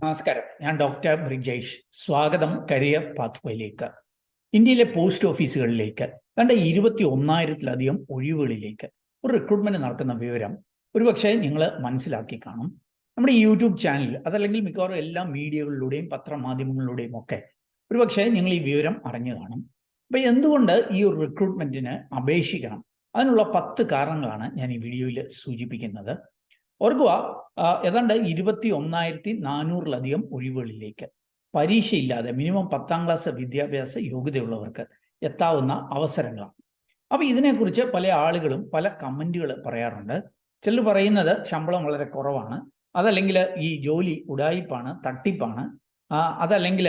നമസ്കാരം, ഞാൻ ഡോക്ടർ ബ്രിജേഷ്. സ്വാഗതം കരിയർ പാത്വേയിലേക്ക്. ഇന്ത്യയിലെ പോസ്റ്റ് ഓഫീസുകളിലേക്ക് 21,000-ലധികം ഒഴിവുകളിലേക്ക് ഒരു റിക്രൂട്ട്മെന്റ് നടക്കുന്ന വിവരം ഒരുപക്ഷെ നിങ്ങൾ മനസ്സിലാക്കി കാണും. നമ്മുടെ ഈ യൂട്യൂബ് ചാനൽ അതല്ലെങ്കിൽ മിക്കവാറും എല്ലാ മീഡിയകളിലൂടെയും പത്രമാധ്യമങ്ങളിലൂടെയും ഒക്കെ ഒരുപക്ഷെ നിങ്ങൾ ഈ വിവരം അറിഞ്ഞു കാണും. അപ്പം എന്തുകൊണ്ട് ഈ ഒരു റിക്രൂട്ട്മെന്റിന് അപേക്ഷിക്കണം, അതിനുള്ള 10 കാരണങ്ങളാണ് ഞാൻ ഈ വീഡിയോയിൽ സൂചിപ്പിക്കുന്നത്. ഓർക്കുക, ഏതാണ്ട് 21,400-ലധികം ഒഴിവുകളിലേക്ക് പരീക്ഷയില്ലാതെ മിനിമം 10ാം ക്ലാസ് വിദ്യാഭ്യാസ യോഗ്യതയുള്ളവർക്ക് എത്താവുന്ന അവസരങ്ങളാണ്. അപ്പോൾ ഇതിനെക്കുറിച്ച് പല ആളുകളും പല കമൻറ്റുകൾ പറയാറുണ്ട്. ചിലർ പറയുന്നത് ശമ്പളം വളരെ കുറവാണ്, അതല്ലെങ്കിൽ ഈ ജോലി ഉഡായിപ്പാണ്, തട്ടിപ്പാണ്, അതല്ലെങ്കിൽ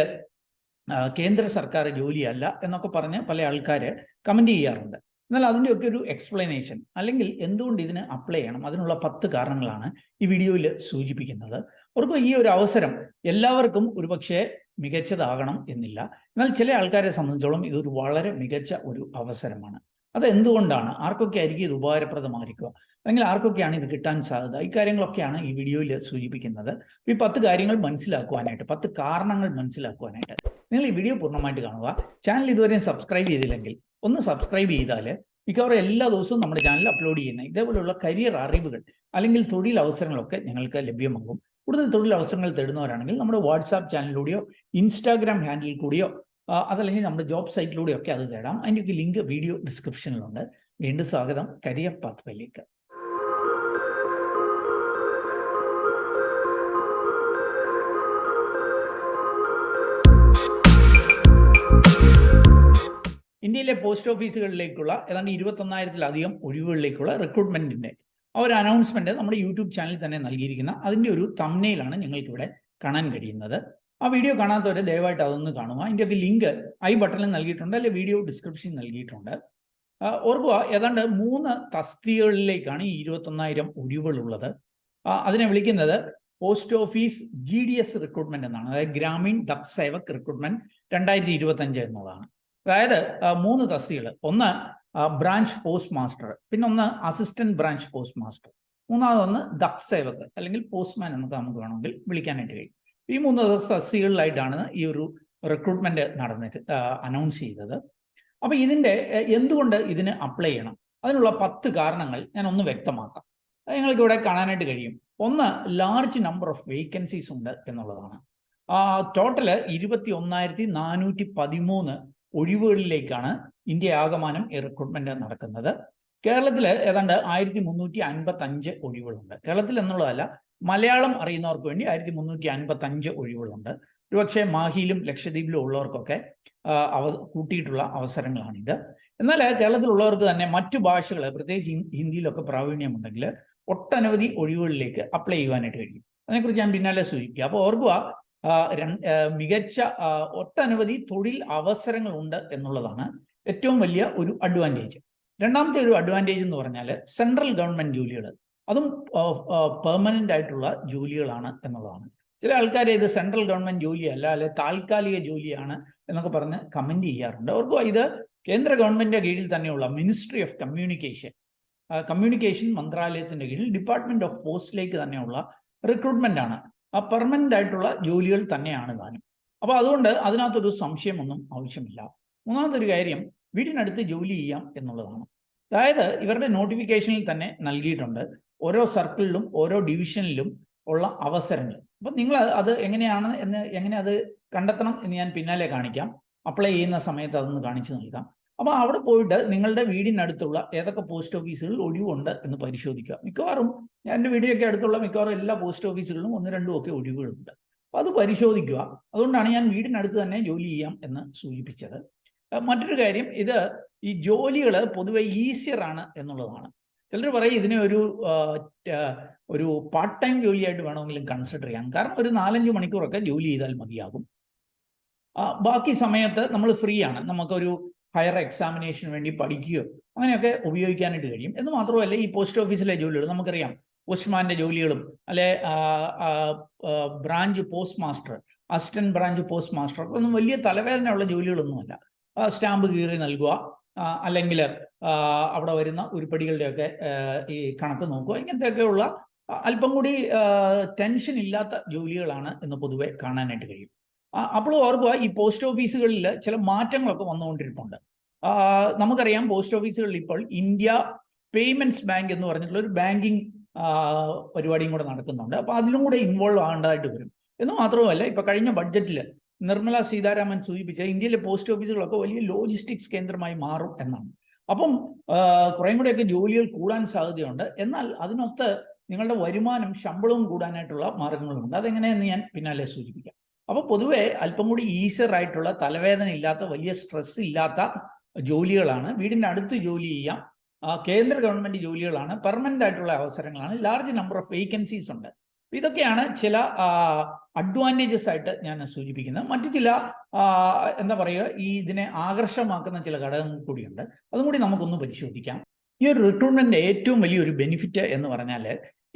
കേന്ദ്ര സർക്കാർ ജോലിയല്ല എന്നൊക്കെ പറഞ്ഞ് പല ആൾക്കാർ കമൻറ്റ് ചെയ്യാറുണ്ട്. എന്നാൽ അതിൻ്റെയൊക്കെ ഒരു എക്സ്പ്ലനേഷൻ അല്ലെങ്കിൽ എന്തുകൊണ്ട് ഇതിന് അപ്ലൈ ചെയ്യണം, അതിനുള്ള 10 കാരണങ്ങളാണ് ഈ വീഡിയോയിൽ സൂചിപ്പിക്കുന്നത്. അവർക്ക് ഈ ഒരു അവസരം എല്ലാവർക്കും ഒരുപക്ഷെ മികച്ചതാകണം എന്നില്ല. എന്നാൽ ചില ആൾക്കാരെ സംബന്ധിച്ചോളം ഇതൊരു വളരെ മികച്ച ഒരു അവസരമാണ്. അത് എന്തുകൊണ്ടാണ്, ആർക്കൊക്കെ ആയിരിക്കും ഇത് ഉപകാരപ്രദമായിരിക്കുക, അല്ലെങ്കിൽ ആർക്കൊക്കെയാണ് ഇത് കിട്ടാൻ സാധ്യത, ഇക്കാര്യങ്ങളൊക്കെയാണ് ഈ വീഡിയോയിൽ സൂചിപ്പിക്കുന്നത്. ഈ 10 കാര്യങ്ങൾ മനസ്സിലാക്കുവാനായിട്ട്, 10 കാരണങ്ങൾ മനസ്സിലാക്കുവാനായിട്ട് നിങ്ങൾ ഈ വീഡിയോ പൂർണ്ണമായിട്ട് കാണുക. ചാനൽ ഇതുവരെയും സബ്സ്ക്രൈബ് ചെയ്തില്ലെങ്കിൽ ഒന്ന് സബ്സ്ക്രൈബ് ചെയ്താൽ മിക്കവാറും എല്ലാ ദിവസവും നമ്മുടെ ചാനലിൽ അപ്ലോഡ് ചെയ്യുന്ന ഇതേപോലെയുള്ള കരിയർ അറിവുകൾ അല്ലെങ്കിൽ തൊഴിൽ അവസരങ്ങളൊക്കെ ഞങ്ങൾക്ക് ലഭ്യമാകും. കൂടുതൽ തൊഴിൽ അവസരങ്ങൾ തേടുന്നവരാണെങ്കിൽ നമ്മുടെ വാട്സാപ്പ് ചാനലിലൂടെയോ ഇൻസ്റ്റാഗ്രാം ഹാൻഡിൽ കൂടിയോ അതല്ലെങ്കിൽ നമ്മുടെ ജോബ് സൈറ്റിലൂടെയോ ഒക്കെ അത് തേടാം. അതിൻ്റെയൊക്കെ ലിങ്ക് വീഡിയോ ഡിസ്ക്രിപ്ഷനിലുണ്ട്. വീണ്ടും സ്വാഗതം കരിയർ പാത്വേയിലേക്ക്. ഇന്ത്യയിലെ പോസ്റ്റ് ഓഫീസുകളിലേക്കുള്ള ഏതാണ്ട് 21,000-ലധികം ഒഴിവുകളിലേക്കുള്ള റിക്രൂട്ട്മെന്റിന്റെ ഒരു അനൗൺസ്മെന്റ് നമ്മുടെ യൂട്യൂബ് ചാനലിൽ തന്നെ നൽകിയിരിക്കുന്ന അതിൻ്റെ ഒരു തംബ്നെയിലാണ് നിങ്ങൾക്കിവിടെ കാണാൻ കഴിയുന്നത്. ആ വീഡിയോ കാണാത്തവരെ ദയവായിട്ട് അതൊന്ന് കാണുക. അതിൻ്റെയൊക്കെ ലിങ്ക് ഐ ബട്ടണിൽ നൽകിയിട്ടുണ്ട്, അല്ലെങ്കിൽ വീഡിയോ ഡിസ്ക്രിപ്ഷനിൽ നൽകിയിട്ടുണ്ട്. ഓർക്കുക, ഏതാണ്ട് 3 തസ്തികകളിലേക്കാണ് ഈ 21,000 ഒഴിവുകളുള്ളത്. അതിനെ വിളിക്കുന്നത് പോസ്റ്റ് ഓഫീസ് GDS റിക്രൂട്ട്മെന്റ് എന്നാണ്, അതായത് ഗ്രാമീൺ ദക് സേവക് റിക്രൂട്ട്മെന്റ് 2025 എന്നുള്ളതാണ്. അതായത് 3 തസ്തികകൾ. ഒന്ന് ബ്രാഞ്ച് പോസ്റ്റ് മാസ്റ്റർ, പിന്നെ ഒന്ന് അസിസ്റ്റന്റ് ബ്രാഞ്ച് പോസ്റ്റ് മാസ്റ്റർ, മൂന്നാമതൊന്ന് ദക് സേവക് അല്ലെങ്കിൽ പോസ്റ്റ്മാൻ എന്നൊക്കെ നമുക്ക് വേണമെങ്കിൽ വിളിക്കാനായിട്ട് കഴിയും. ഈ 3 തസ്തികകളിലായിട്ടാണ് ഈ ഒരു റിക്രൂട്ട്മെന്റ് അനൗൺസ് ചെയ്തത്. അപ്പോൾ ഇതിൻ്റെ എന്തുകൊണ്ട് ഇതിന് അപ്ലൈ ചെയ്യണം, അതിനുള്ള 10 കാരണങ്ങൾ ഞാൻ ഒന്ന് വ്യക്തമാക്കാം. നിങ്ങൾക്ക് ഇവിടെ കാണാനായിട്ട് കഴിയും. ഒന്ന്, ലാർജ് നമ്പർ ഓഫ് വേക്കൻസീസ് ഉണ്ട് എന്നുള്ളതാണ്. ടോട്ടല് 21,413 ഒഴിവുകളിലേക്കാണ് ഇന്ത്യ ആകമാനം ഈ റിക്രൂട്ട്മെന്റ് നടക്കുന്നത്. കേരളത്തിൽ ഏതാണ്ട് 1,355 ഒഴിവുകളുണ്ട്. കേരളത്തിൽ എന്നുള്ളതല്ല, മലയാളം അറിയുന്നവർക്ക് വേണ്ടി 1,355 ഒഴിവുകളുണ്ട്. ഒരുപക്ഷെ മാഹിയിലും ലക്ഷദ്വീപിലും ഉള്ളവർക്കൊക്കെ കൂട്ടിയിട്ടുള്ള അവസരങ്ങളാണിത്. എന്നാൽ കേരളത്തിലുള്ളവർക്ക് തന്നെ മറ്റു ഭാഷകൾ, പ്രത്യേകിച്ച് ഹിന്ദിയിലൊക്കെ പ്രാവീണ്യമുണ്ടെങ്കിൽ ഒട്ടനവധി ഒഴിവുകളിലേക്ക് അപ്ലൈ ചെയ്യുവാനായിട്ട് കഴിയും. അതിനെക്കുറിച്ച് ഞാൻ പിന്നാലെ സൂചിപ്പിക്കുക. അപ്പോൾ ഓർക്കുക, മികച്ച ഒട്ടനവധി തൊഴിൽ അവസരങ്ങൾ ഉണ്ട് എന്നുള്ളതാണ് ഏറ്റവും വലിയ ഒരു അഡ്വാൻറ്റേജ്. രണ്ടാമത്തെ ഒരു അഡ്വാൻറ്റേജ് എന്ന് പറഞ്ഞാൽ സെൻട്രൽ ഗവൺമെന്റ് ജോലികൾ, അതും പെർമനന്റ് ആയിട്ടുള്ള ജോലികളാണ് എന്നുള്ളതാണ്. ചില ആൾക്കാർ ഇത് സെൻട്രൽ ഗവൺമെന്റ് ജോലിയല്ല, അല്ലെ താൽക്കാലിക ജോലിയാണ് എന്നൊക്കെ പറഞ്ഞ് കമന്റ് ചെയ്യാറുണ്ട്. അവർക്ക് ഇത് കേന്ദ്ര ഗവൺമെന്റിന്റെ കീഴിൽ തന്നെയുള്ള മിനിസ്ട്രി ഓഫ് കമ്മ്യൂണിക്കേഷൻ മന്ത്രാലയത്തിന്റെ കീഴിൽ ഡിപ്പാർട്ട്മെന്റ് ഓഫ് പോസ്റ്റിലേക്ക് തന്നെയുള്ള റിക്രൂട്ട്മെന്റ് ആണ്. പെർമനന്റ് ആയിട്ടുള്ള ജോലികൾ തന്നെയാണ് താനും. അപ്പോൾ അതുകൊണ്ട് അതിനകത്തൊരു സംശയമൊന്നും ആവശ്യമില്ല. മൂന്നാമതൊരു കാര്യം, വീടിനടുത്ത് ജോലി ചെയ്യാം എന്നുള്ളതാണ്. അതായത് ഇവരുടെ നോട്ടിഫിക്കേഷനിൽ തന്നെ നൽകിയിട്ടുണ്ട് ഓരോ സർക്കിളിലും ഓരോ ഡിവിഷനിലും ഉള്ള അവസരങ്ങൾ. അപ്പം നിങ്ങൾ അത് എങ്ങനെ അത് കണ്ടെത്തണം എന്ന് ഞാൻ പിന്നാലെ കാണിക്കാം. അപ്ലൈ ചെയ്യുന്ന സമയത്ത് അതൊന്ന് കാണിച്ചു നൽകാം. അപ്പോൾ അവിടെ പോയിട്ട് നിങ്ങളുടെ വീടിനടുത്തുള്ള ഏതൊക്കെ പോസ്റ്റ് ഓഫീസുകൾ ഒഴിവുണ്ട് എന്ന് പരിശോധിക്കുക. മിക്കവാറും എൻ്റെ വീടിനൊക്കെ അടുത്തുള്ള മിക്കവാറും എല്ലാ പോസ്റ്റ് ഓഫീസുകളിലും 1-2 ഒക്കെ ഒഴിവുകളുണ്ട്. അപ്പോൾ അത് പരിശോധിക്കുക. അതുകൊണ്ടാണ് ഞാൻ വീടിനടുത്ത് തന്നെ ജോലി ചെയ്യാം എന്ന് സൂചിപ്പിച്ചത്. മറ്റൊരു കാര്യം, ഈ ജോലികൾ പൊതുവെ ഈസിയർ ആണ് എന്നുള്ളതാണ്. ചിലർ പറയും ഇതിനെ ഒരു പാർട്ട് ടൈം ജോലിയായിട്ട് വേണമെങ്കിലും കൺസിഡർ ചെയ്യാം. കാരണം ഒരു 4-5 മണിക്കൂറൊക്കെ ജോലി ചെയ്താൽ മതിയാകും. ബാക്കി സമയത്ത് നമ്മൾ ഫ്രീ ആണ്. നമുക്കൊരു ഹയർ എക്സാമിനേഷന് വേണ്ടി പഠിക്കുകയോ അങ്ങനെയൊക്കെ ഉപയോഗിക്കാനായിട്ട് കഴിയും. എന്ന് മാത്രമല്ല, ഈ പോസ്റ്റ് ഓഫീസിലെ ജോലികൾ നമുക്കറിയാം, പോസ്റ്റ്മാൻ്റെ ജോലികളും അല്ലെ branch post master, assistant branch post master ഒന്നും വലിയ തലവേദനയുള്ള ജോലികളൊന്നുമല്ല. സ്റ്റാമ്പ് കീറി നൽകുക, അല്ലെങ്കിൽ അവിടെ വരുന്ന ഉരുപ്പടികളുടെയൊക്കെ ഈ കണക്ക് നോക്കുക, ഇങ്ങനത്തെയൊക്കെയുള്ള അല്പം കൂടി ടെൻഷൻ ഇല്ലാത്ത ജോലികളാണ് എന്ന് പൊതുവെ കാണാനായിട്ട് കഴിയും. അപ്പോൾ ഓർക്കുക, ഈ പോസ്റ്റ് ഓഫീസുകളിൽ ചില മാറ്റങ്ങളൊക്കെ വന്നുകൊണ്ടിരിപ്പുണ്ട്. നമുക്കറിയാം, പോസ്റ്റ് ഓഫീസുകളിൽ ഇപ്പോൾ ഇന്ത്യ പേയ്മെന്റ്സ് ബാങ്ക് എന്ന് പറഞ്ഞിട്ടുള്ള ഒരു ബാങ്കിങ് പരിപാടിയും കൂടെ നടക്കുന്നുണ്ട്. അപ്പോൾ അതിലും കൂടെ ഇൻവോൾവ് ആകേണ്ടതായിട്ട് വരും. എന്ന് മാത്രമല്ല, ഇപ്പൊ കഴിഞ്ഞ ബഡ്ജറ്റിൽ നിർമ്മല സീതാരാമൻ സൂചിപ്പിച്ച ഇന്ത്യയിലെ പോസ്റ്റ് ഓഫീസുകളൊക്കെ വലിയ ലോജിസ്റ്റിക്സ് കേന്ദ്രമായി മാറും എന്നാണ്. അപ്പം കുറേ കൂടെയൊക്കെ ജോലികൾ കൂടാൻ സാധ്യതയുണ്ട്. എന്നാൽ അതിനൊത്ത് നിങ്ങളുടെ വരുമാനം, ശമ്പളവും കൂടാനായിട്ടുള്ള മാർഗങ്ങളുമുണ്ട്. അതെങ്ങനെയെന്ന് ഞാൻ പിന്നാലെ സൂചിപ്പിക്കാം. അപ്പോൾ പൊതുവെ അല്പം കൂടി ഈസിയർ ആയിട്ടുള്ള, തലവേദന ഇല്ലാത്ത, വലിയ സ്ട്രെസ് ഇല്ലാത്ത ജോലികളാണ്. വീടിൻ്റെ അടുത്ത് ജോലി ചെയ്യാം, കേന്ദ്ര ഗവൺമെന്റ് ജോലികളാണ്, പെർമനന്റ് ആയിട്ടുള്ള അവസരങ്ങളാണ്, ലാർജ് നമ്പർ ഓഫ് വേക്കൻസീസ് ഉണ്ട്. ഇതൊക്കെയാണ് ചില അഡ്വാൻറ്റേജസ് ആയിട്ട് ഞാൻ സൂചിപ്പിക്കുന്നത്. മറ്റു ചില എന്താ പറയുക, ഇതിനെ ആകർഷമാക്കുന്ന ചില ഘടകങ്ങൾ കൂടിയുണ്ട്. അതും കൂടി നമുക്കൊന്ന് പരിശോധിക്കാം. ഈ ഒരു റിക്രൂട്ട്മെന്റ് ഏറ്റവും വലിയൊരു ബെനിഫിറ്റ് എന്ന് പറഞ്ഞാൽ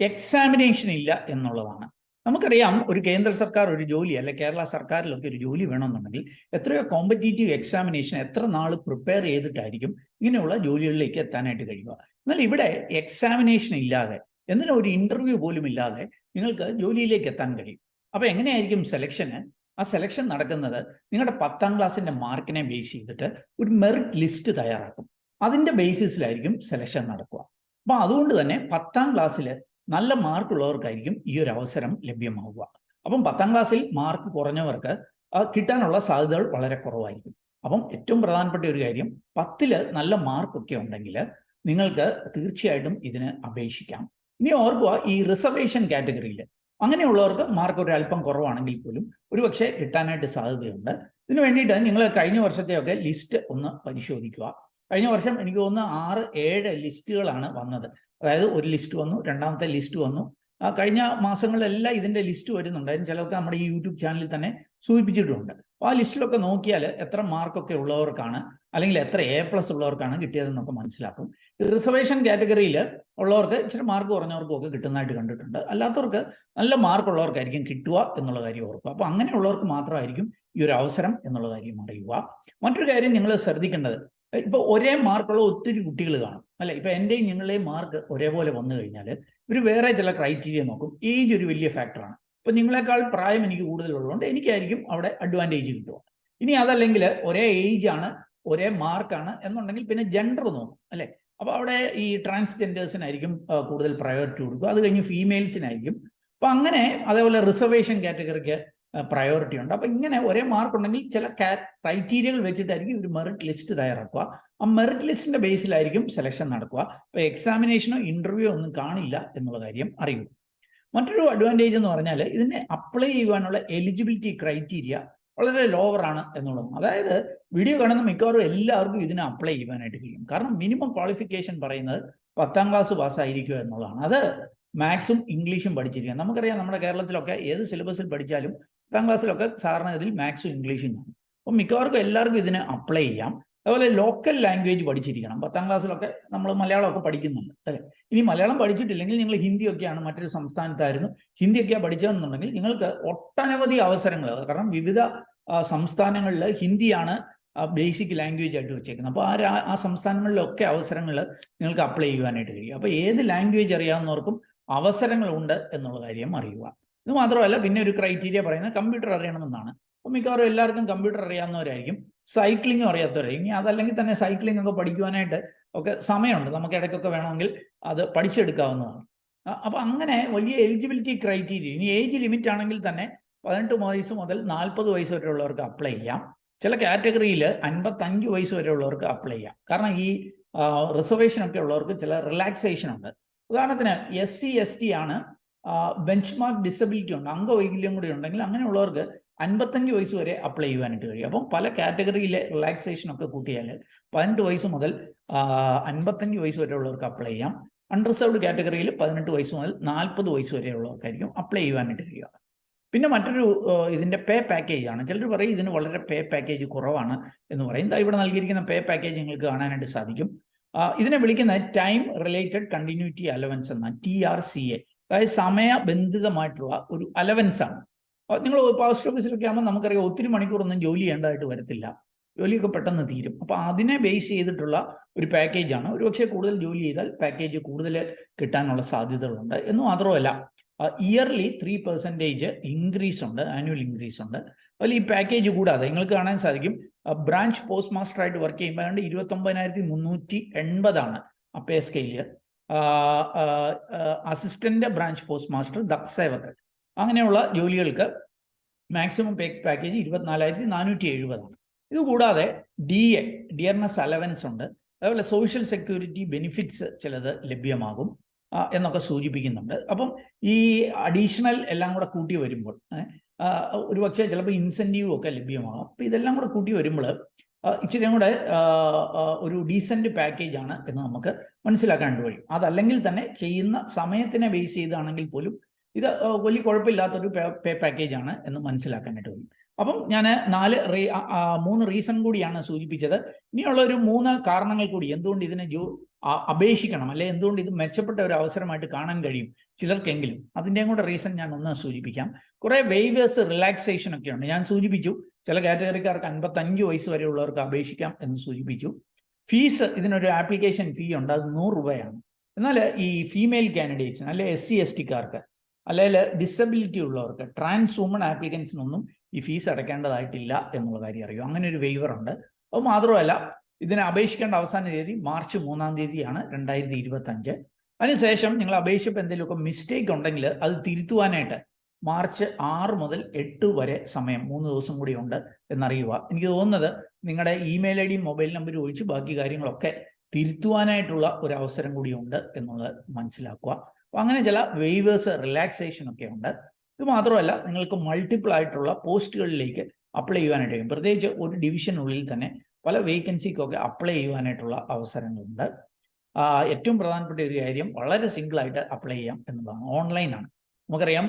എക്സാമിനേഷൻ ഇല്ല എന്നുള്ളതാണ്. നമുക്കറിയാം, ഒരു കേന്ദ്ര സർക്കാർ ഒരു ജോലി, അല്ലെ കേരള സർക്കാരിലൊക്കെ ഒരു ജോലി വേണമെന്നുണ്ടെങ്കിൽ എത്രയോ കോമ്പറ്റീറ്റീവ് എക്സാമിനേഷൻ എത്ര നാൾ പ്രിപ്പയർ ചെയ്തിട്ടായിരിക്കും ഇങ്ങനെയുള്ള ജോലികളിലേക്ക് എത്താനായിട്ട് കഴിയുക. എന്നാൽ ഇവിടെ എക്സാമിനേഷൻ ഇല്ലാതെ, എന്തിനും ഒരു ഇന്റർവ്യൂ പോലും ഇല്ലാതെ നിങ്ങൾക്ക് ജോലിയിലേക്ക് എത്താൻ കഴിയും. അപ്പോൾ എങ്ങനെയായിരിക്കും സെലക്ഷന്? ആ സെലക്ഷൻ നടക്കുന്നത് നിങ്ങളുടെ 10ാം ക്ലാസ്സിന്റെ മാർക്കിനെ ബേസ് ചെയ്തിട്ട് ഒരു മെറിറ്റ് ലിസ്റ്റ് തയ്യാറാക്കും. അതിന്റെ ബേസിസിലായിരിക്കും സെലക്ഷൻ നടക്കുക. അപ്പോൾ അതുകൊണ്ട് തന്നെ 10ാം ക്ലാസ്സിൽ നല്ല മാർക്കുള്ളവർക്കായിരിക്കും ഈ ഒരു അവസരം ലഭ്യമാവുക. അപ്പം 10ാം ക്ലാസ്സിൽ മാർക്ക് കുറഞ്ഞവർക്ക് കിട്ടാനുള്ള സാധ്യതകൾ വളരെ കുറവായിരിക്കും. അപ്പം ഏറ്റവും പ്രധാനപ്പെട്ട ഒരു കാര്യം, 10ൽ നല്ല മാർക്കൊക്കെ ഉണ്ടെങ്കിൽ നിങ്ങൾക്ക് തീർച്ചയായിട്ടും ഇതിന് അപേക്ഷിക്കാം. ഇനി ഓർക്കുക, ഈ റിസർവേഷൻ കാറ്റഗറിയിൽ അങ്ങനെയുള്ളവർക്ക് മാർക്ക് ഒരു അല്പം കുറവാണെങ്കിൽ പോലും ഒരുപക്ഷെ കിട്ടാനായിട്ട് സാധ്യതയുണ്ട്. ഇതിനു വേണ്ടിയിട്ട് നിങ്ങൾ കഴിഞ്ഞ വർഷത്തെയൊക്കെ ലിസ്റ്റ് ഒന്ന് പരിശോധിക്കുക. കഴിഞ്ഞ വർഷം എനിക്ക് തോന്നുന്നു 6-7 ലിസ്റ്റുകളാണ് വന്നത്. അതായത് ഒരു ലിസ്റ്റ് വന്നു, രണ്ടാമത്തെ ലിസ്റ്റ് വന്നു. കഴിഞ്ഞ മാസങ്ങളിലെല്ലാം ഇതിന്റെ ലിസ്റ്റ് വരുന്നുണ്ടായിരുന്നു. ചിലർക്ക് നമ്മുടെ ഈ യൂട്യൂബ് ചാനലിൽ തന്നെ സൂചിപ്പിച്ചിട്ടുണ്ട്. അപ്പോൾ ആ ലിസ്റ്റിലൊക്കെ നോക്കിയാൽ എത്ര മാർക്കൊക്കെ ഉള്ളവർക്കാണ്, അല്ലെങ്കിൽ എത്ര A+ ഉള്ളവർക്കാണ് കിട്ടിയതെന്നൊക്കെ മനസ്സിലാക്കും. റിസർവേഷൻ കാറ്റഗറിയിൽ ഉള്ളവർക്ക് ഇച്ചിരി മാർക്ക് കുറഞ്ഞവർക്കും ഒക്കെ കിട്ടുന്നതായിട്ട് കണ്ടിട്ടുണ്ട്. അല്ലാത്തവർക്ക് നല്ല മാർക്കുള്ളവർക്കായിരിക്കും കിട്ടുക എന്നുള്ള കാര്യം ഓർക്കുക. അപ്പോൾ അങ്ങനെയുള്ളവർക്ക് മാത്രമായിരിക്കും ഈ ഒരു അവസരം എന്നുള്ള കാര്യം അറിയുക. മറ്റൊരു കാര്യം നിങ്ങൾ ശ്രദ്ധിക്കേണ്ടത്, ഇപ്പോൾ ഒരേ മാർക്കുള്ള ഒത്തിരി കുട്ടികൾ കാണും, അല്ലെ? ഇപ്പൊ എൻ്റെയും നിങ്ങളുടെയും മാർക്ക് ഒരേപോലെ വന്നു കഴിഞ്ഞാൽ ഇവർ വേറെ ചില ക്രൈറ്റീരിയ നോക്കും. ഏജ് ഒരു വലിയ ഫാക്ടറാണ്. ഇപ്പൊ നിങ്ങളെക്കാൾ പ്രായം എനിക്ക് കൂടുതലുള്ളതുകൊണ്ട് എനിക്കായിരിക്കും അവിടെ അഡ്വാൻറ്റേജ് കിട്ടുക. ഇനി അതല്ലെങ്കിൽ ഒരേ ഏജ് ആണ്, ഒരേ മാർക്കാണ് എന്നുണ്ടെങ്കിൽ പിന്നെ ജെൻഡർ നോക്കും, അല്ലെ? അപ്പോൾ അവിടെ ഈ ട്രാൻസ്ജെൻഡേഴ്സിനായിരിക്കും കൂടുതൽ പ്രയോറിറ്റി കൊടുക്കുക. അത് കഴിഞ്ഞ് ഫീമെയിൽസിനായിരിക്കും. അപ്പൊ അങ്ങനെ, അതേപോലെ റിസർവേഷൻ കാറ്റഗറിക്ക് പ്രയോറിറ്റി ഉണ്ട്. അപ്പൊ ഇങ്ങനെ ഒരേ മാർക്ക് ഉണ്ടെങ്കിൽ ചില ക്രൈറ്റീരിയകൾ വെച്ചിട്ടായിരിക്കും ഒരു മെറിറ്റ് ലിസ്റ്റ് തയ്യാറാക്കുക. ആ മെറിറ്റ് ലിസ്റ്റിന്റെ ബേസിലായിരിക്കും സെലക്ഷൻ നടക്കുക. അപ്പൊ എക്സാമിനേഷനോ ഇന്റർവ്യൂ ഒന്നും കാണില്ല എന്നുള്ള കാര്യം അറിയുക. മറ്റൊരു അഡ്വാൻറ്റേജ് എന്ന് പറഞ്ഞാൽ ഇതിനെ അപ്ലൈ ചെയ്യുവാനുള്ള എലിജിബിലിറ്റി ക്രൈറ്റീരിയ വളരെ ലോവർ ആണ് എന്നുള്ളതും. അതായത് വീഡിയോ കാണുന്ന മിക്കവാറും എല്ലാവർക്കും ഇതിനെ അപ്ലൈ ചെയ്യാനായിട്ട് കഴിയും. കാരണം മിനിമം ക്വാളിഫിക്കേഷൻ പറയുന്നത് 10ാം ക്ലാസ് പാസ്സായിരിക്കുക എന്നുള്ളതാണ്. അത് മാത്സും ഇംഗ്ലീഷും പഠിച്ചിരിക്കുക. നമുക്കറിയാം, നമ്മുടെ കേരളത്തിലൊക്കെ ഏത് സിലബസിൽ പഠിച്ചാലും 10ാം ക്ലാസ്സിലൊക്കെ സാധാരണ ഇതിൽ മാത്സും ഇംഗ്ലീഷും ആണ്. അപ്പം മിക്കവാർക്കും എല്ലാവർക്കും ഇതിന് അപ്ലൈ ചെയ്യാം. അതുപോലെ ലോക്കൽ ലാംഗ്വേജ് പഠിച്ചിരിക്കണം. 10ാം ക്ലാസ്സിലൊക്കെ നമ്മൾ മലയാളമൊക്കെ പഠിക്കുന്നുണ്ട്, അല്ലേ? ഇനി മലയാളം പഠിച്ചിട്ടില്ലെങ്കിൽ നിങ്ങൾ ഹിന്ദിയൊക്കെയാണ്, മറ്റൊരു സംസ്ഥാനത്തായിരുന്നു ഹിന്ദിയൊക്കെയാണ് പഠിച്ചതെന്നുണ്ടെങ്കിൽ നിങ്ങൾക്ക് ഒട്ടനവധി അവസരങ്ങൾ, കാരണം വിവിധ സംസ്ഥാനങ്ങളിൽ ഹിന്ദിയാണ് ബേസിക് ലാംഗ്വേജ് ആയിട്ട് വെച്ചേക്കുന്നത്. അപ്പോൾ ആ സംസ്ഥാനങ്ങളിലൊക്കെ അവസരങ്ങൾ നിങ്ങൾക്ക് അപ്ലൈ ചെയ്യുവാനായിട്ട് കഴിയും. അപ്പോൾ ഏത് ലാംഗ്വേജ് അറിയാവുന്നവർക്കും അവസരങ്ങളുണ്ട് എന്നുള്ള കാര്യം അറിയുക. ഇത് മാത്രമല്ല, പിന്നെ ഒരു ക്രൈറ്റീരിയ പറയുന്നത് കമ്പ്യൂട്ടർ അറിയണമെന്നാണ്. അപ്പോൾ മിക്കവാറും എല്ലാവർക്കും കമ്പ്യൂട്ടർ അറിയാവുന്നവരായിരിക്കും, സൈക്ലിങ്ങും അറിയാത്തവരായിരിക്കും. ഇനി അതല്ലെങ്കിൽ തന്നെ സൈക്ലിംഗ് ഒക്കെ പഠിക്കുവാനായിട്ട് ഒക്കെ സമയമുണ്ട്, നമുക്ക് ഇടയ്ക്കൊക്കെ വേണമെങ്കിൽ അത് പഠിച്ചെടുക്കാവുന്നതാണ്. അപ്പോൾ അങ്ങനെ വലിയ എലിജിബിലിറ്റി ക്രൈറ്റീരിയ. ഇനി ഏജ് ലിമിറ്റ് ആണെങ്കിൽ തന്നെ 18 വയസ്സ് മുതൽ 40 വയസ്സ് വരെയുള്ളവർക്ക് അപ്ലൈ ചെയ്യാം. ചില കാറ്റഗറിയിൽ 55 വയസ്സ് വരെയുള്ളവർക്ക് അപ്ലൈ ചെയ്യാം. കാരണം ഈ റിസർവേഷൻ ഒക്കെ ഉള്ളവർക്ക് ചില റിലാക്സേഷൻ ഉണ്ട്. ഉദാഹരണത്തിന് SC ST ആണ്, ബെഞ്ച് മാർക്ക് ഡിസബിലിറ്റി ഉണ്ട്, അംഗവൈകല്യം കൂടി ഉണ്ടെങ്കിൽ അങ്ങനെയുള്ളവർക്ക് 55 വയസ്സ് വരെ അപ്ലൈ ചെയ്യാനായിട്ട് കഴിയും. അപ്പം പല കാറ്റഗറിയിലെ റിലാക്സേഷൻ ഒക്കെ കൂട്ടിയാൽ 18 വയസ്സ് മുതൽ 55 വയസ്സ് വരെയുള്ളവർക്ക് അപ്ലൈ ചെയ്യാം. അൺറിസർവ്ഡ് കാറ്റഗറിയിൽ 18 വയസ്സ് മുതൽ 40 വയസ്സ് വരെയുള്ളവർക്കായിരിക്കും അപ്ലൈ ചെയ്യാനായിട്ട് കഴിയുക. പിന്നെ മറ്റൊരു ഇതിൻ്റെ പേ പാക്കേജ് ആണ്. ചിലർ പറയും ഇതിന് വളരെ പേ പാക്കേജ് കുറവാണ് എന്ന് പറയും. ഇവിടെ നൽകിയിരിക്കുന്ന പേ പാക്കേജ് നിങ്ങൾക്ക് കാണാനായിട്ട് സാധിക്കും. ഇതിനെ വിളിക്കുന്നത് ടൈം റിലേറ്റഡ് കണ്ടിന്യൂറ്റി അലവൻസ് എന്ന TRCA. അതായത് സമയബന്ധിതമായിട്ടുള്ള ഒരു അലവൻസ് ആണ്. നിങ്ങൾ പോസ്റ്റ് ഓഫീസിലൊക്കെ ആകുമ്പോൾ നമുക്കറിയാം ഒത്തിരി മണിക്കൂറൊന്നും ജോലി ചെയ്യേണ്ടതായിട്ട് വരത്തില്ല. ജോലിയൊക്കെ പെട്ടെന്ന് തീരും. അപ്പോൾ അതിനെ ബേസ് ചെയ്തിട്ടുള്ള ഒരു പാക്കേജാണ്. ഒരുപക്ഷെ കൂടുതൽ ജോലി ചെയ്താൽ പാക്കേജ് കൂടുതൽ കിട്ടാനുള്ള സാധ്യതകളുണ്ട്. എന്ന് മാത്രമല്ല ഇയർലി 3% ഇൻക്രീസ് ഉണ്ട്, ആനുവൽ ഇൻക്രീസ് ഉണ്ട്. അതിൽ ഈ പാക്കേജ് കൂടാതെ നിങ്ങൾക്ക് കാണാൻ സാധിക്കും ബ്രാഞ്ച് പോസ്റ്റ് മാസ്റ്റർ ആയിട്ട് വർക്ക് ചെയ്യുമ്പോൾ 29,380 ആ pay scale. Assistant branch post master, Daksevak അങ്ങനെയുള്ള ജോലികൾക്ക് മാക്സിമം പാക്കേജ് 24,470 ആണ്. ഇതുകൂടാതെ ഡിയർനെസ് അലവൻസ് ഉണ്ട്, അതുപോലെ സോഷ്യൽ സെക്യൂരിറ്റി ബെനിഫിറ്റ്സ് ചിലത് ലഭ്യമാകും എന്നൊക്കെ സൂചിപ്പിക്കുന്നുണ്ട്. അപ്പം ഈ അഡീഷണൽ എല്ലാം കൂടെ കൂട്ടി വരുമ്പോൾ ഒരുപക്ഷെ ചിലപ്പോൾ ഇൻസെൻറ്റീവും ഒക്കെ ലഭ്യമാകും. അപ്പോൾ ഇതെല്ലാം കൂടെ കൂട്ടി വരുമ്പോൾ ഇച്ചിരിയും കൂടെ ഒരു ഡീസൻറ്റ് പാക്കേജാണ് എന്ന് നമുക്ക് മനസ്സിലാക്കാനായിട്ട് കഴിയും. അതല്ലെങ്കിൽ തന്നെ ചെയ്യുന്ന സമയത്തിനെ ബേസ് ചെയ്താണെങ്കിൽ പോലും ഇത് വലിയ കുഴപ്പമില്ലാത്തൊരു പേ പാക്കേജാണ് എന്ന് മനസ്സിലാക്കാനായിട്ട് കഴിയും. അപ്പം ഞാൻ 3 റീസൺ കൂടിയാണ് സൂചിപ്പിച്ചത്. ഇനിയുള്ള ഒരു 3 കാരണങ്ങൾ കൂടി എന്തുകൊണ്ട് ഇതിനെ അപേക്ഷിക്കണം, അല്ലെ എന്തുകൊണ്ട് ഇത് മെച്ചപ്പെട്ട ഒരു അവസരമായിട്ട് കാണാൻ കഴിയും ചിലർക്കെങ്കിലും, അതിൻ്റെയും കൂടെ റീസൺ ഞാൻ ഒന്ന് സൂചിപ്പിക്കാം. കുറേ വേവേഴ്സ്, റിലാക്സേഷൻ ഒക്കെ ഉണ്ട്. ഞാൻ സൂചിപ്പിച്ചു ചില കാറ്റഗറിക്കാർക്ക് 55 വയസ്സ് വരെയുള്ളവർക്ക് അപേക്ഷിക്കാം എന്ന് സൂചിപ്പിച്ചു. ഫീസ്, ഇതിനൊരു ആപ്ലിക്കേഷൻ ഫീ ഉണ്ട്, അത് 100 രൂപയാണ്. എന്നാൽ ഈ ഫീമെയിൽ കാൻഡിഡേറ്റ്സിന്, അല്ലെ SC/STക്കാർക്ക്, അല്ലെങ്കിൽ ഡിസബിലിറ്റി ഉള്ളവർക്ക്, ട്രാൻസ് വുമൺ ആപ്ലിക്കൻസിനൊന്നും ഈ ഫീസ് അടയ്ക്കേണ്ടതായിട്ടില്ല എന്നുള്ള കാര്യം അറിയും. അങ്ങനെ ഒരു വെയ്വർ ഉണ്ട്. അത് മാത്രമല്ല ഇതിനെ അപേക്ഷിക്കേണ്ട അവസാന തീയതി മാർച്ച് 3-ാം തീയതിയാണ് 2025. അതിനുശേഷം നിങ്ങൾ അപേക്ഷിച്ചപ്പോൾ എന്തെങ്കിലുമൊക്കെ മിസ്റ്റേക്ക് ഉണ്ടെങ്കിൽ അത് തിരുത്തുവാനായിട്ട് മാർച്ച് 6 മുതൽ 8 വരെ സമയം, 3 ദിവസം കൂടി ഉണ്ട് എന്നറിയുക. എനിക്ക് തോന്നുന്നത് നിങ്ങളുടെ ഇമെയിൽ ID മൊബൈൽ നമ്പർ ഒഴിച്ച് ബാക്കി കാര്യങ്ങളൊക്കെ തിരുത്തുവാനായിട്ടുള്ള ഒരു അവസരം കൂടിയുണ്ട് എന്നുള്ളത് മനസ്സിലാക്കുക. അപ്പോൾ അങ്ങനെ ചില വേവേഴ്സ്, റിലാക്സേഷൻ ഒക്കെ ഉണ്ട്. ഇത് മാത്രമല്ല നിങ്ങൾക്ക് മൾട്ടിപ്പിൾ ആയിട്ടുള്ള പോസ്റ്റുകളിലേക്ക് അപ്ലൈ ചെയ്യാനായിട്ട് കഴിയും. പ്രത്യേകിച്ച് ഒരു ഡിവിഷനുള്ളിൽ തന്നെ പല വേക്കൻസിക്കൊക്കെ അപ്ലൈ ചെയ്യുവാനായിട്ടുള്ള അവസരങ്ങളുണ്ട്. ഏറ്റവും പ്രധാനപ്പെട്ട ഒരു കാര്യം, വളരെ സിംഗിളായിട്ട് അപ്ലൈ ചെയ്യാം എന്നുള്ളതാണ്. ഓൺലൈനാണ്. നമുക്കറിയാം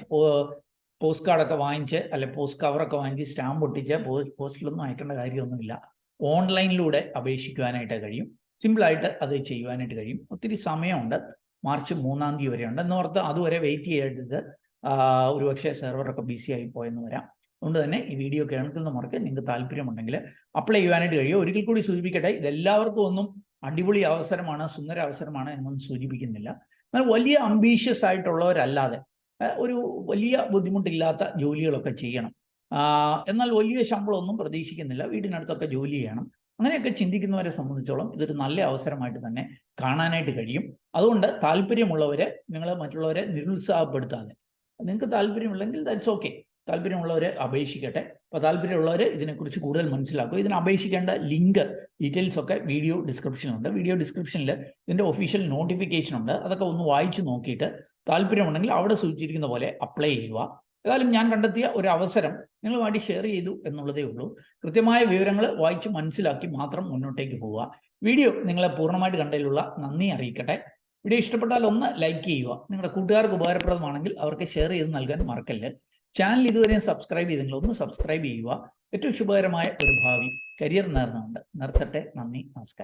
പോസ്റ്റ് കാർഡൊക്കെ വാങ്ങിച്ച്, അല്ലെ പോസ്റ്റ് കവറൊക്കെ വാങ്ങിച്ച് സ്റ്റാമ്പ് ഒട്ടിച്ച് പോസ്റ്റിലൊന്നും അയക്കേണ്ട കാര്യമൊന്നുമില്ല. ഓൺലൈനിലൂടെ അപേക്ഷിക്കുവാനായിട്ട് കഴിയും. സിമ്പിളായിട്ട് അത് ചെയ്യുവാനായിട്ട് കഴിയും. ഒത്തിരി സമയമുണ്ട്, മാർച്ച് 3-ാം തീയതി വരെ ഉണ്ട്. എന്നോർത്ത് അതുവരെ വെയിറ്റ് ചെയ്യേണ്ടത് ഒരുപക്ഷെ സെർവറൊക്കെ ബിസി ആയി പോയെന്ന് വരാം. അതുകൊണ്ട് തന്നെ ഈ വീഡിയോ കേൾക്കുന്ന മുറയ്ക്ക് നിങ്ങൾക്ക് താല്പര്യമുണ്ടെങ്കിൽ അപ്ലൈ ചെയ്യാനായിട്ട് കഴിയും. ഒരിക്കൽ കൂടി സൂചിപ്പിക്കട്ടെ, ഇതെല്ലാവർക്കും ഒന്നും അടിപൊളി അവസരമാണ്, സുന്ദര അവസരമാണ് എന്നൊന്നും സൂചിപ്പിക്കുന്നില്ല. എന്നാൽ വലിയ അംബീഷ്യസ് ആയിട്ടുള്ളവരല്ലാതെ ഒരു വലിയ ബുദ്ധിമുട്ടില്ലാത്ത ജോലികളൊക്കെ ചെയ്യണം, എന്നാൽ വലിയ ശമ്പളമൊന്നും പ്രതീക്ഷിക്കുന്നില്ല, വീടിനടുത്തൊക്കെ ജോലി ചെയ്യണം, അങ്ങനെയൊക്കെ ചിന്തിക്കുന്നവരെ സംബന്ധിച്ചോളം ഇതൊരു നല്ല അവസരമായിട്ട് തന്നെ കാണാനായിട്ട് കഴിയും. അതുകൊണ്ട് താല്പര്യമുള്ളവരെ നിങ്ങൾ മറ്റുള്ളവരെ നിരുത്സാഹപ്പെടുത്താതെ, നിങ്ങൾക്ക് താല്പര്യമുണ്ടെങ്കിൽ ദാറ്റ്സ് ഓക്കെ, താല്പര്യമുള്ളവരെ അപേക്ഷിക്കട്ടെ. അപ്പോൾ താല്പര്യമുള്ളവർ ഇതിനെക്കുറിച്ച് കൂടുതൽ മനസ്സിലാക്കും. ഇതിന് അപേക്ഷിക്കേണ്ട ലിങ്ക്, ഡീറ്റെയിൽസ് ഒക്കെ വീഡിയോ ഡിസ്ക്രിപ്ഷനുണ്ട്. വീഡിയോ ഡിസ്ക്രിപ്ഷനിൽ ഇതിൻ്റെ ഒഫീഷ്യൽ നോട്ടിഫിക്കേഷൻ ഉണ്ട്. അതൊക്കെ ഒന്ന് വായിച്ച് നോക്കിയിട്ട് താല്പര്യമുണ്ടെങ്കിൽ അവിടെ സൂചിച്ചിരിക്കുന്ന പോലെ അപ്ലൈ ചെയ്യുക. ഏതായാലും ഞാൻ കണ്ടെത്തിയ ഒരു അവസരം നിങ്ങളുമായിട്ട് ഷെയർ ചെയ്തു എന്നുള്ളതേ ഉള്ളൂ. കൃത്യമായ വിവരങ്ങൾ വായിച്ച് മനസ്സിലാക്കി മാത്രം മുന്നോട്ടേക്ക് പോവുക. വീഡിയോ നിങ്ങളെ പൂർണ്ണമായിട്ട് കണ്ടതിലുള്ള നന്ദി അറിയിക്കട്ടെ. വീഡിയോ ഇഷ്ടപ്പെട്ടാൽ ഒന്ന് ലൈക്ക് ചെയ്യുക. നിങ്ങളുടെ കൂട്ടുകാർക്ക് ഉപകാരപ്രദമാണെങ്കിൽ അവർക്ക് ഷെയർ ചെയ്ത് നൽകാൻ മറക്കല്ല്. ചാനൽ ഇതുവരെയും സബ്സ്ക്രൈബ് ചെയ്തെങ്കിൽ ഒന്ന് സബ്സ്ക്രൈബ് ചെയ്യുക. ഏറ്റവും ശുഭകരമായ ഒരു ഭാവി കരിയർ നേർന്നുകൊണ്ട് നിർത്തട്ടെ. നന്ദി, നമസ്കാരം.